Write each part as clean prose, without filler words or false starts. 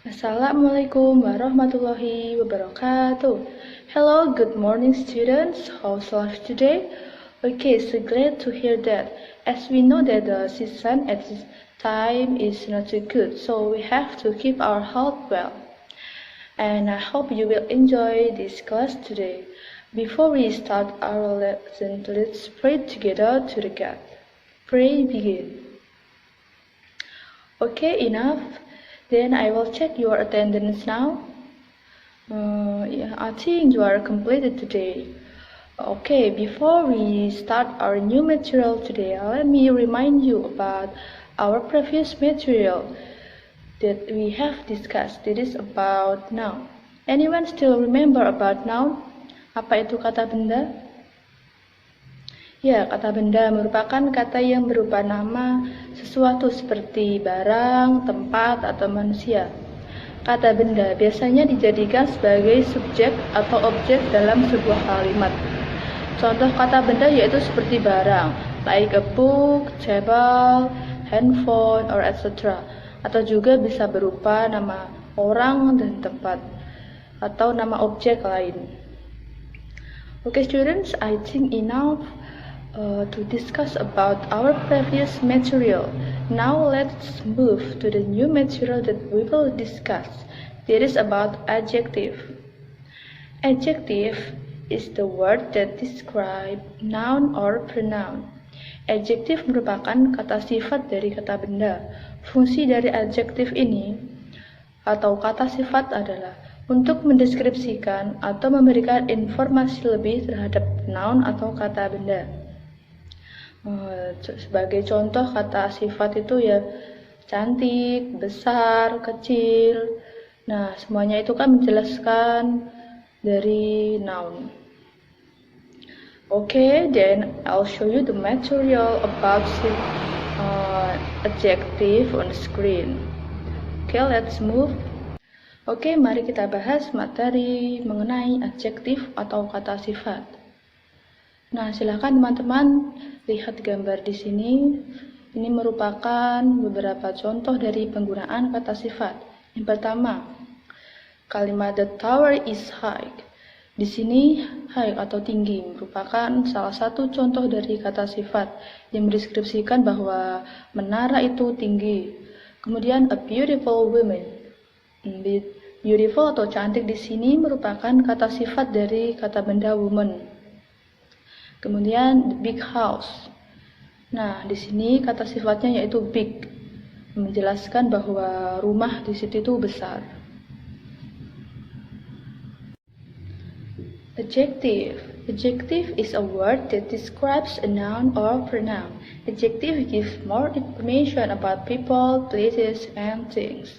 Assalamualaikum warahmatullahi wabarakatuh. Hello, good morning students. How's life today? Okay, so glad to hear that. As we know that the season at this time is not too good, so we have to keep our health well. And I hope you will enjoy this class today. Before we start our lesson, let's pray together to the God. Pray begin. Okay, enough. Then I will check your attendance now. Yeah, I think you are completed today. Okay, before we start our new material today, let me remind you about our previous material that we have discussed. It is about noun. Anyone still remember about noun? Apa itu kata benda? Ya, kata benda merupakan kata yang berupa nama sesuatu seperti barang, tempat, atau manusia. Kata benda biasanya dijadikan sebagai subjek atau objek dalam sebuah kalimat. Contoh kata benda yaitu seperti barang, like a book, table, handphone, or etc. Atau juga bisa berupa nama orang dan tempat, atau nama objek lain. Okay students, I think enough to discuss about our previous material. Now let's move to the new material that we will discuss. It is about adjective. Adjective is the word that describe noun or pronoun. Adjective merupakan kata sifat dari kata benda. Fungsi dari adjektif ini atau kata sifat adalah untuk mendeskripsikan atau memberikan informasi lebih terhadap noun atau kata benda. Sebagai contoh kata sifat itu ya cantik, besar, kecil. Nah, semuanya itu kan menjelaskan dari noun. Okay, then I'll show you the material about adjective on the screen. Okay, let's move. Okay, mari kita bahas materi mengenai adjektif atau kata sifat. Nah, silakan teman-teman lihat gambar di sini. Ini merupakan beberapa contoh dari penggunaan kata sifat. Yang pertama, kalimat the tower is high. Di sini high atau tinggi merupakan salah satu contoh dari kata sifat yang mendeskripsikan bahwa menara itu tinggi. Kemudian a beautiful woman. Beautiful atau cantik di sini merupakan kata sifat dari kata benda woman. Kemudian the big house. Nah, di sini kata sifatnya yaitu big, menjelaskan bahwa rumah di situ itu besar. Adjective. Adjective is a word that describes a noun or pronoun. Adjective gives more information about people, places, and things.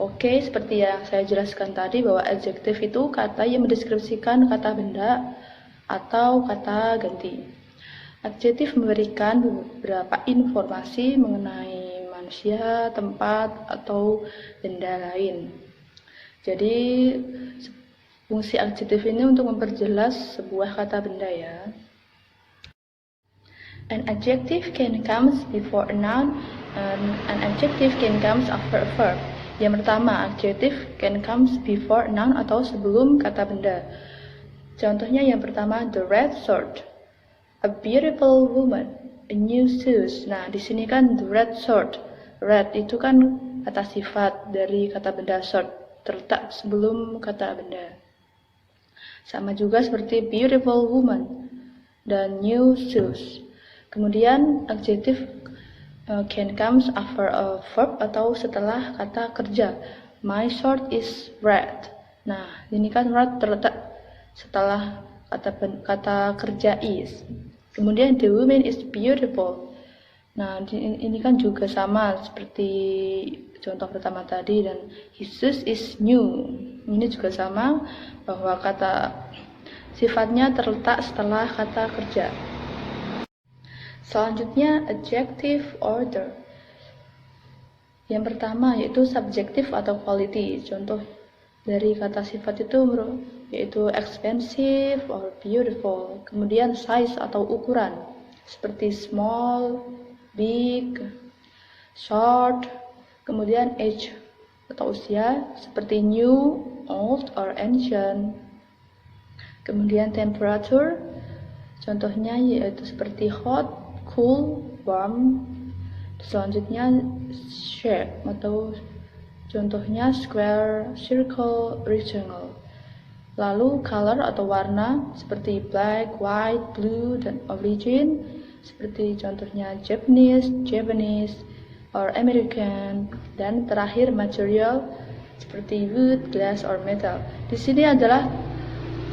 Oke, seperti yang saya jelaskan tadi bahwa adjective itu kata yang mendeskripsikan kata benda atau kata ganti. Adjektif memberikan beberapa informasi mengenai manusia, tempat, atau benda lain. Jadi fungsi adjektif ini untuk memperjelas sebuah kata benda ya. An adjective can come before a noun and an adjective can come after a verb. Yang pertama, adjective can come before a noun atau sebelum kata benda. Contohnya yang pertama, the red shirt, a beautiful woman, a new shoes. Nah, di sini kan the red shirt. Red itu kan kata sifat dari kata benda shirt, terletak sebelum kata benda. Sama juga seperti beautiful woman dan new shoes. Kemudian adjective can comes after a verb atau setelah kata kerja. My shirt is red. Nah, ini kan red terletak setelah kata kerja is. Kemudian the woman is beautiful. Nah, ini kan juga sama seperti contoh pertama tadi, dan his shoes is new. Ini juga sama bahwa kata sifatnya terletak setelah kata kerja. Selanjutnya adjective order. Yang pertama yaitu subjektif atau quality. Contoh dari kata sifat itu yaitu expensive or beautiful. Kemudian size atau ukuran seperti small, big, short. Kemudian age atau usia, seperti new, old, or ancient. Kemudian temperature, contohnya yaitu seperti hot, cool, warm. Selanjutnya shape atau contohnya square, circle, rectangle. Lalu color atau warna seperti black, white, blue, dan origin, seperti contohnya Japanese, or American. Dan terakhir material seperti wood, glass, or metal. Di sini adalah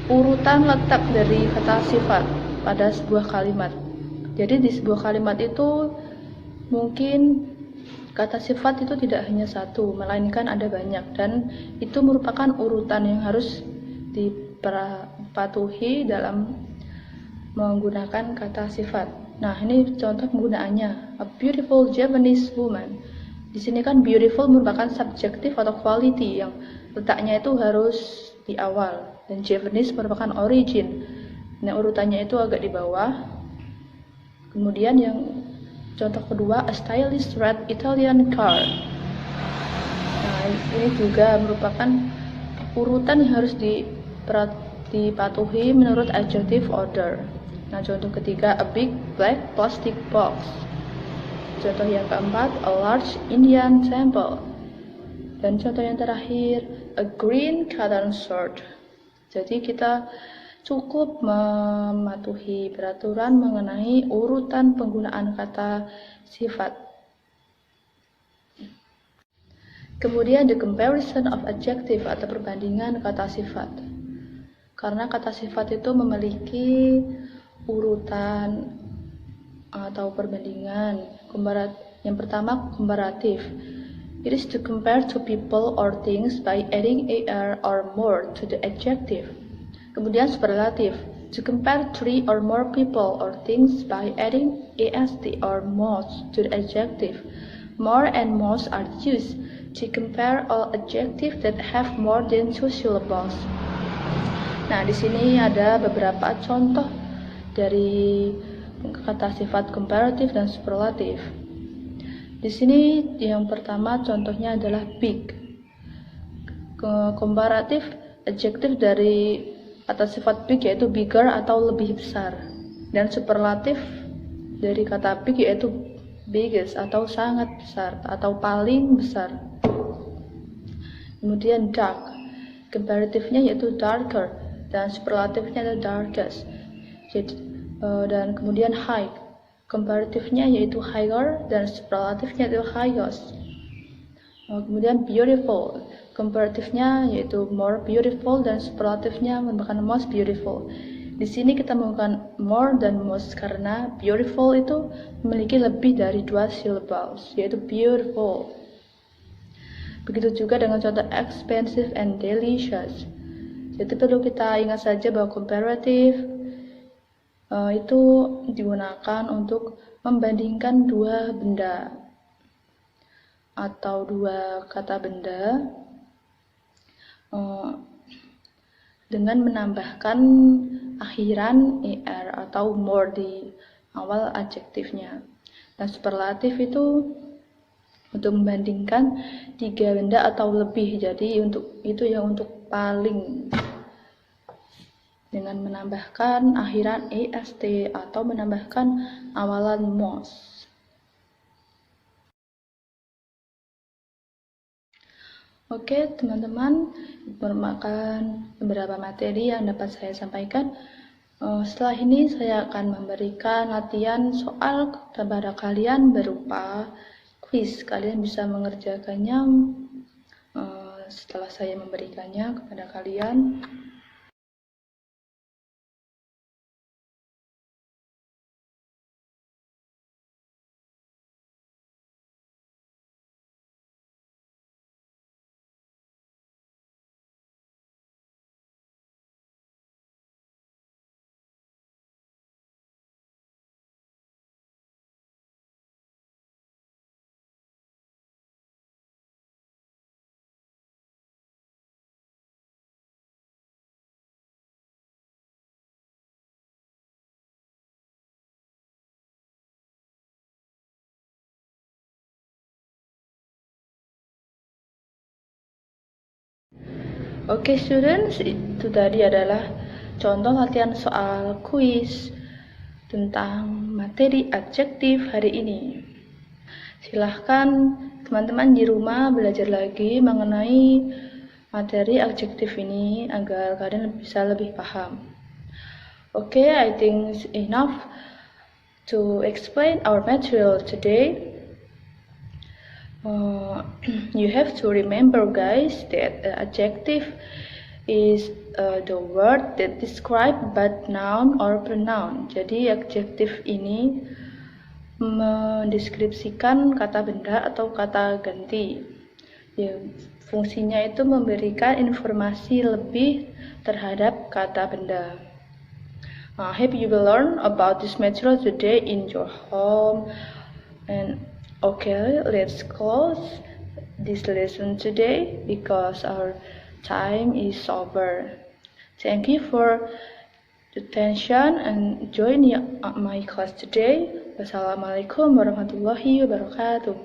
urutan letak dari kata sifat pada sebuah kalimat. Jadi di sebuah kalimat itu mungkin kata sifat itu tidak hanya satu, melainkan ada banyak, dan itu merupakan urutan yang harus dipatuhi dalam menggunakan kata sifat. Nah, ini contoh penggunaannya. A beautiful Japanese woman. Di sini kan beautiful merupakan subjektif atau quality yang letaknya itu harus di awal, dan Japanese merupakan origin. Nah, urutannya itu agak di bawah. Kemudian yang contoh kedua, a stylish red Italian car. Nah, ini juga merupakan urutan yang harus dipatuhi menurut adjective order. Nah, contoh ketiga, a big black plastic box. Contoh yang keempat, a large Indian temple. Dan contoh yang terakhir, a green cotton shirt. Jadi kita cukup mematuhi peraturan mengenai urutan penggunaan kata sifat. Kemudian the comparison of adjective atau perbandingan kata sifat. Karena kata sifat itu memiliki urutan atau perbandingan. Yang pertama, comparative. It is to compare two people or things by adding er or more to the adjective. Kemudian superlative. To compare three or more people or things by adding est or most to the adjective. More and most are used to compare all adjectives that have more than two syllables. Nah, di sini ada beberapa contoh dari kata sifat comparative dan superlative. Di sini yang pertama contohnya adalah big. Comparative adjektif dari kata sifat big yaitu bigger atau lebih besar. Dan superlatif dari kata big yaitu biggest atau sangat besar atau paling besar. Kemudian dark, comparatifnya yaitu darker dan superlatifnya adalah darkest. Jadi, dan kemudian high, comparatifnya yaitu higher dan superlatifnya yaitu highest. Kemudian beautiful, comparatifnya yaitu more beautiful dan superlatifnya merupakan most beautiful. Di sini kita menggunakan more dan most karena beautiful itu memiliki lebih dari 2 syllables, yaitu beautiful. Begitu juga dengan contoh expensive and delicious. Jadi perlu kita ingat saja bahwa comparative itu digunakan untuk membandingkan dua benda atau dua kata benda dengan menambahkan akhiran er atau more di awal adjektifnya. Dan superlatif itu untuk membandingkan 3 benda atau lebih, jadi untuk itu yang untuk paling, dengan menambahkan akhiran est atau menambahkan awalan most. Oke teman-teman, merupakan beberapa materi yang dapat saya sampaikan. Setelah ini saya akan memberikan latihan soal kepada kalian berupa quiz. Kalian bisa mengerjakannya setelah saya memberikannya kepada kalian. Oke, students, itu tadi adalah contoh latihan soal kuis tentang materi adjektif hari ini. Silahkan teman-teman di rumah belajar lagi mengenai materi adjektif ini agar kalian bisa lebih paham. Okay, I think it's enough to explain our material today. You have to remember, guys, that adjective is the word that describe both noun or pronoun. Jadi adjektif ini mendeskripsikan kata benda atau kata ganti. Ya, fungsinya itu memberikan informasi lebih terhadap kata benda. I hope you will learn about this material today in your home. And okay, let's close this lesson today because our time is over. Thank you for the attention and join my class today. Wassalamualaikum warahmatullahi wabarakatuh.